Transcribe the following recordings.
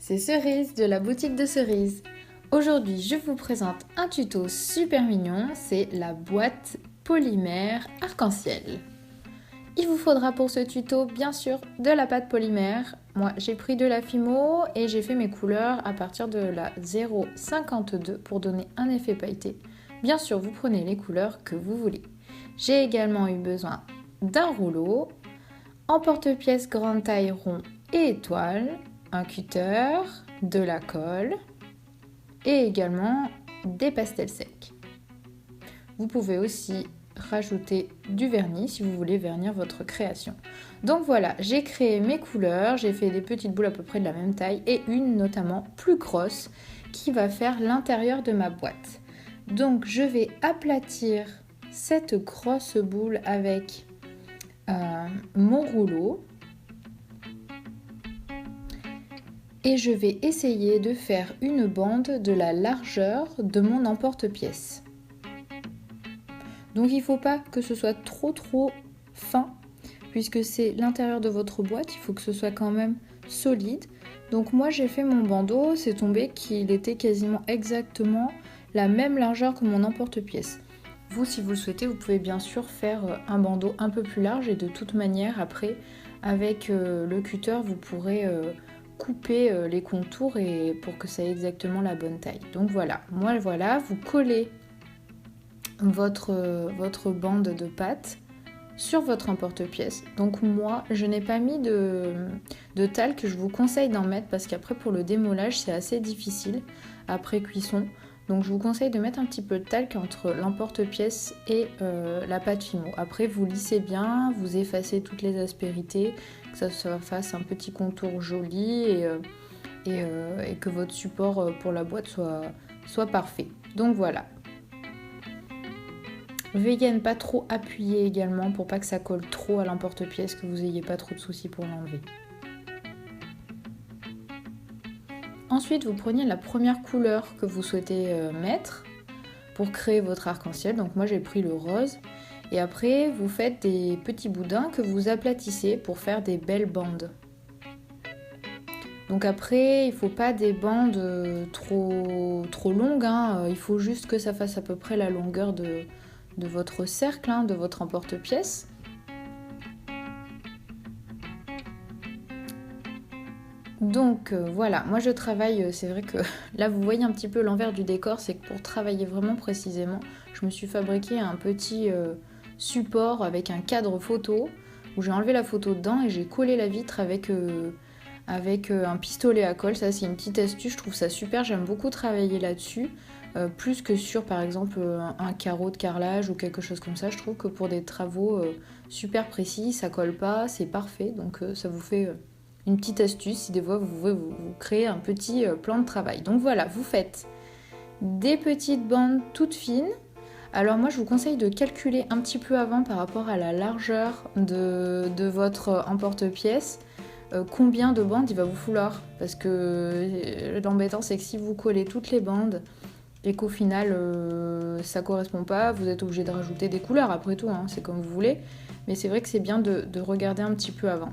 c'est Cerise de la boutique de Cerise. Aujourd'hui, je vous présente un tuto super mignon, c'est la boîte polymère arc-en-ciel. Il vous faudra pour ce tuto, bien sûr, de la pâte polymère. Moi, j'ai pris de la Fimo et j'ai fait mes couleurs à partir de la 0,52 pour donner un effet pailleté. Bien sûr, vous prenez les couleurs que vous voulez. J'ai également eu besoin d'un rouleau, en porte-pièce grande taille rond et étoile, un cutter, de la colle et également des pastels secs. Vous pouvez aussi rajouter du vernis si vous voulez vernir votre création. Donc voilà, j'ai créé mes couleurs, j'ai fait des petites boules à peu près de la même taille et une notamment plus grosse qui va faire l'intérieur de ma boîte. Donc je vais aplatir cette grosse boule avec mon rouleau et je vais essayer de faire une bande de la largeur de mon emporte-pièce. Donc il ne faut pas que ce soit trop fin puisque c'est l'intérieur de votre boîte, il faut que ce soit quand même solide. Donc moi j'ai fait mon bandeau, c'est tombé qu'il était quasiment exactement la même largeur que mon emporte-pièce. Vous, si vous le souhaitez, vous pouvez bien sûr faire un bandeau un peu plus large et de toute manière, après, avec le cutter, vous pourrez couper les contours et pour que ça ait exactement la bonne taille. Donc voilà, vous collez votre bande de pâte sur votre emporte-pièce. Donc moi, je n'ai pas mis de talc, je vous conseille d'en mettre parce qu'après pour le démoulage, c'est assez difficile après cuisson. Donc je vous conseille de mettre un petit peu de talc entre l'emporte-pièce et la pâte Fimo. Après vous lissez bien, vous effacez toutes les aspérités, que ça fasse un petit contour joli et que votre support pour la boîte soit parfait. Donc voilà. Veillez à ne pas trop appuyer également pour pas que ça colle trop à l'emporte-pièce, que vous n'ayez pas trop de soucis pour l'enlever. Ensuite, vous prenez la première couleur que vous souhaitez mettre pour créer votre arc-en-ciel. Donc moi j'ai pris le rose. Et après, vous faites des petits boudins que vous aplatissez pour faire des belles bandes. Donc après, il ne faut pas des bandes trop longues. Il faut juste que ça fasse à peu près la longueur de votre cercle, de votre emporte-pièce. Donc voilà, moi je travaille, c'est vrai que là vous voyez un petit peu l'envers du décor, c'est que pour travailler vraiment précisément, je me suis fabriqué un petit support avec un cadre photo où j'ai enlevé la photo dedans et j'ai collé la vitre avec un pistolet à colle. Ça c'est une petite astuce, je trouve ça super, j'aime beaucoup travailler là-dessus. Plus que sur par exemple un carreau de carrelage ou quelque chose comme ça, je trouve que pour des travaux super précis, ça colle pas, c'est parfait, donc ça vous fait une petite astuce si des fois vous voulez vous créer un petit plan de travail. Donc voilà, vous faites des petites bandes toutes fines. Alors moi je vous conseille de calculer un petit peu avant par rapport à la largeur de votre emporte-pièce combien de bandes il va vous falloir, parce que l'embêtant c'est que si vous collez toutes les bandes et qu'au final ça correspond pas, vous êtes obligé de rajouter des couleurs après tout, c'est comme vous voulez, mais c'est vrai que c'est bien de regarder un petit peu avant.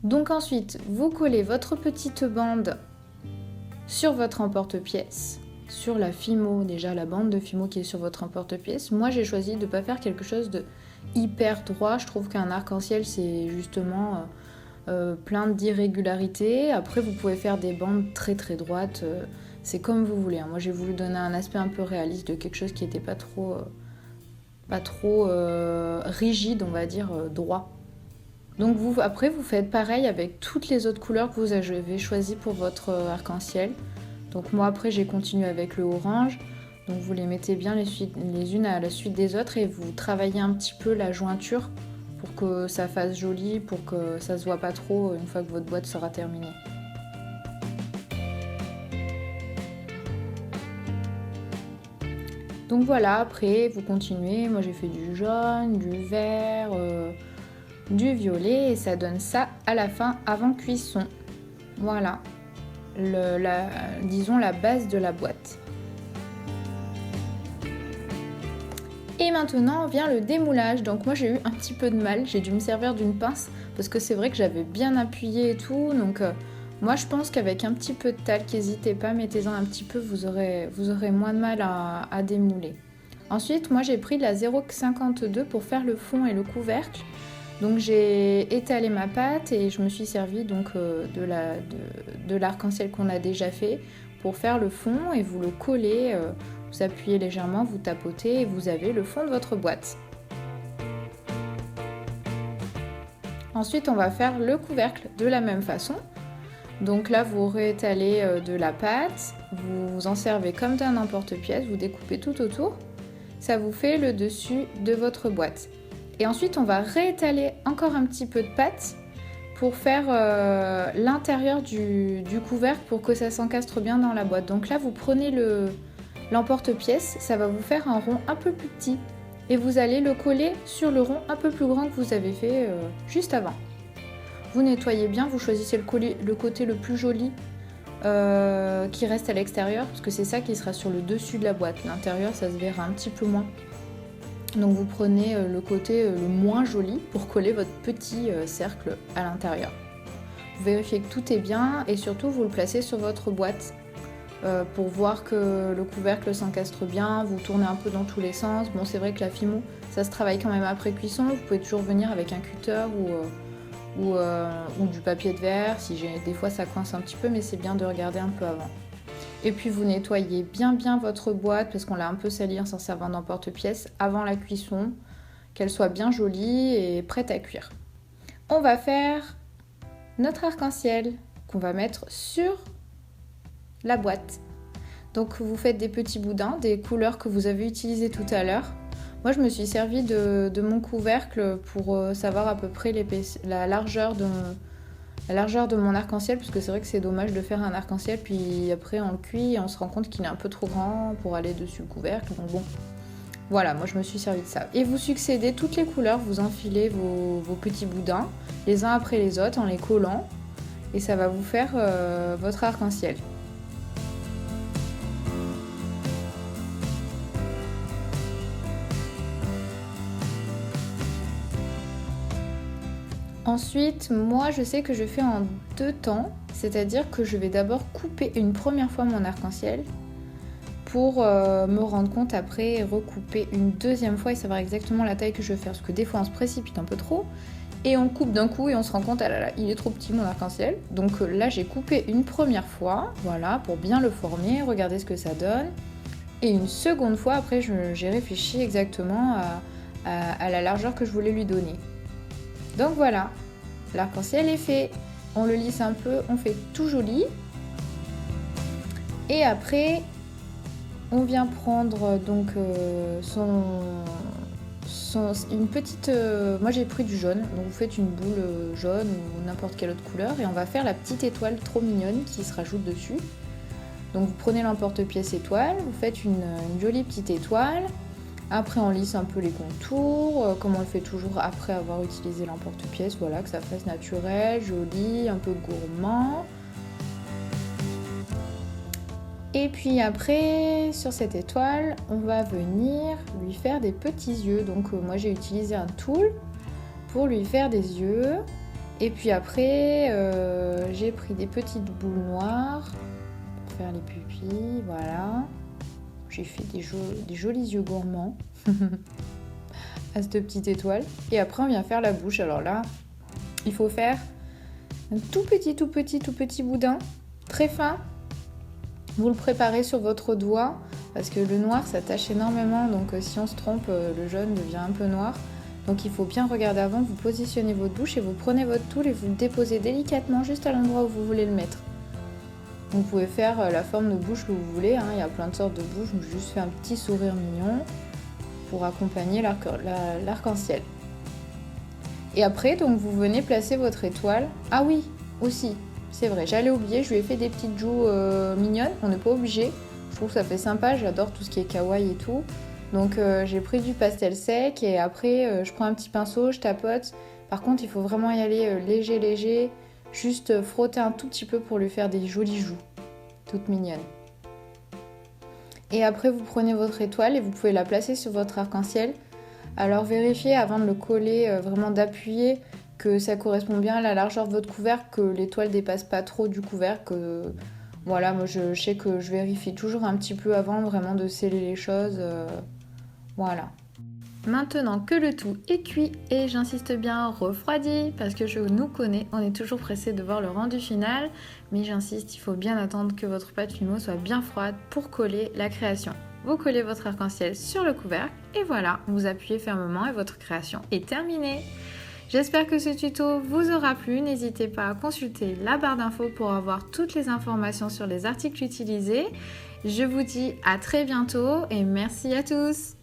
Donc ensuite, vous collez votre petite bande sur votre emporte-pièce, sur la Fimo, déjà la bande de Fimo qui est sur votre emporte-pièce. Moi j'ai choisi de ne pas faire quelque chose de hyper droit, je trouve qu'un arc-en-ciel c'est justement plein d'irrégularités. Après vous pouvez faire des bandes très droites, c'est comme vous voulez. Moi j'ai voulu donner un aspect un peu réaliste de quelque chose qui n'était pas trop rigide, on va dire droit. Donc après vous faites pareil avec toutes les autres couleurs que vous avez choisies pour votre arc-en-ciel. Donc moi après j'ai continué avec le orange. Donc vous les mettez bien les unes à la suite des autres et vous travaillez un petit peu la jointure pour que ça fasse joli, pour que ça se voit pas trop une fois que votre boîte sera terminée. Donc voilà, après vous continuez, moi j'ai fait du jaune, du vert, du violet et ça donne ça à la fin avant cuisson. Voilà, disons la base de la boîte. Et maintenant vient le démoulage. Donc moi j'ai eu un petit peu de mal, j'ai dû me servir d'une pince parce que c'est vrai que j'avais bien appuyé et tout. Donc Moi je pense qu'avec un petit peu de talc, n'hésitez pas, mettez-en un petit peu, vous aurez moins de mal à démouler. Ensuite, moi j'ai pris de la 0,52 pour faire le fond et le couvercle. Donc j'ai étalé ma pâte et je me suis servi donc de l'arc-en-ciel qu'on a déjà fait pour faire le fond et vous le collez, vous appuyez légèrement, vous tapotez et vous avez le fond de votre boîte. Ensuite on va faire le couvercle de la même façon. Donc là vous réétalez de la pâte, vous vous en servez comme d'un emporte-pièce, vous découpez tout autour. Ça vous fait le dessus de votre boîte. Et ensuite, on va réétaler encore un petit peu de pâte pour faire l'intérieur du couvercle pour que ça s'encastre bien dans la boîte. Donc là, vous prenez l'emporte-pièce, ça va vous faire un rond un peu plus petit. Et vous allez le coller sur le rond un peu plus grand que vous avez fait juste avant. Vous nettoyez bien, vous choisissez le côté le plus joli qui reste à l'extérieur, parce que c'est ça qui sera sur le dessus de la boîte. L'intérieur, ça se verra un petit peu moins. Donc vous prenez le côté le moins joli pour coller votre petit cercle à l'intérieur. Vous vérifiez que tout est bien et surtout vous le placez sur votre boîte pour voir que le couvercle s'encastre bien. Vous tournez un peu dans tous les sens. Bon, c'est vrai que la fimo, ça se travaille quand même après cuisson. Vous pouvez toujours venir avec un cutter ou du papier de verre. Des fois ça coince un petit peu, mais c'est bien de regarder un peu avant. Et puis vous nettoyez bien votre boîte parce qu'on l'a un peu salie en s'en servant d'emporte-pièce avant la cuisson, qu'elle soit bien jolie et prête à cuire. On va faire notre arc-en-ciel qu'on va mettre sur la boîte. Donc vous faites des petits boudins, des couleurs que vous avez utilisées tout à l'heure. Moi je me suis servi de mon couvercle pour savoir à peu près la largeur de mon arc-en-ciel, parce que c'est vrai que c'est dommage de faire un arc-en-ciel puis après on le cuit et on se rend compte qu'il est un peu trop grand pour aller dessus le couvercle. Donc bon, voilà, moi je me suis servi de ça. Et vous succédez toutes les couleurs, vous enfilez vos petits boudins les uns après les autres en les collant et ça va vous faire votre arc-en-ciel. Ensuite, moi je sais que je fais en 2 temps, c'est-à-dire que je vais d'abord couper une première fois mon arc-en-ciel pour me rendre compte après et recouper une deuxième fois et savoir exactement la taille que je veux faire. Parce que des fois on se précipite un peu trop et on le coupe d'un coup et on se rend compte, ah là là, il est trop petit mon arc-en-ciel. Donc là j'ai coupé une première fois, voilà, pour bien le former, regarder ce que ça donne. Et une seconde fois, après j'ai réfléchi exactement à la largeur que je voulais lui donner. Donc voilà, l'arc-en-ciel est fait. On le lisse un peu, on fait tout joli. Et après, on vient prendre donc une petite... moi j'ai pris du jaune, donc vous faites une boule jaune ou n'importe quelle autre couleur. Et on va faire la petite étoile trop mignonne qui se rajoute dessus. Donc vous prenez l'emporte-pièce étoile, vous faites une jolie petite étoile. Après on lisse un peu les contours, comme on le fait toujours après avoir utilisé l'emporte-pièce, voilà, que ça fasse naturel, joli, un peu gourmand. Et puis après, sur cette étoile, on va venir lui faire des petits yeux. Donc moi j'ai utilisé un tool pour lui faire des yeux. Et puis après, j'ai pris des petites boules noires pour faire les pupilles, voilà. J'ai fait des jolis yeux gourmands à cette petite étoile. Et après, on vient faire la bouche. Alors là, il faut faire un tout petit boudin, très fin. Vous le préparez sur votre doigt, parce que le noir, ça tache énormément. Donc si on se trompe, le jaune devient un peu noir. Donc il faut bien regarder avant, vous positionnez votre bouche et vous prenez votre tool et vous le déposez délicatement juste à l'endroit où vous voulez le mettre. Vous pouvez faire la forme de bouche que vous voulez, hein. Il y a plein de sortes de bouches, j'ai juste fait un petit sourire mignon pour accompagner l'arc-en-ciel. Et après, donc vous venez placer votre étoile. Ah oui, aussi, c'est vrai, j'allais oublier, je lui ai fait des petites joues mignonnes, on n'est pas obligé. Je trouve que ça fait sympa, j'adore tout ce qui est kawaii et tout. Donc j'ai pris du pastel sec et après je prends un petit pinceau, je tapote. Par contre, il faut vraiment y aller léger. Juste frotter un tout petit peu pour lui faire des jolies joues, toutes mignonnes. Et après, vous prenez votre étoile et vous pouvez la placer sur votre arc-en-ciel. Alors vérifiez avant de le coller, vraiment d'appuyer que ça correspond bien à la largeur de votre couvercle, que les toiles dépassent pas trop du couvercle. Voilà, moi je sais que je vérifie toujours un petit peu avant vraiment de sceller les choses. Voilà. Maintenant que le tout est cuit, et j'insiste bien refroidi, parce que je nous connais, on est toujours pressé de voir le rendu final, mais j'insiste, il faut bien attendre que votre pâte Fimo soit bien froide pour coller la création. Vous collez votre arc-en-ciel sur le couvercle, et voilà, vous appuyez fermement et votre création est terminée. J'espère que ce tuto vous aura plu, n'hésitez pas à consulter la barre d'infos pour avoir toutes les informations sur les articles utilisés. Je vous dis à très bientôt et merci à tous.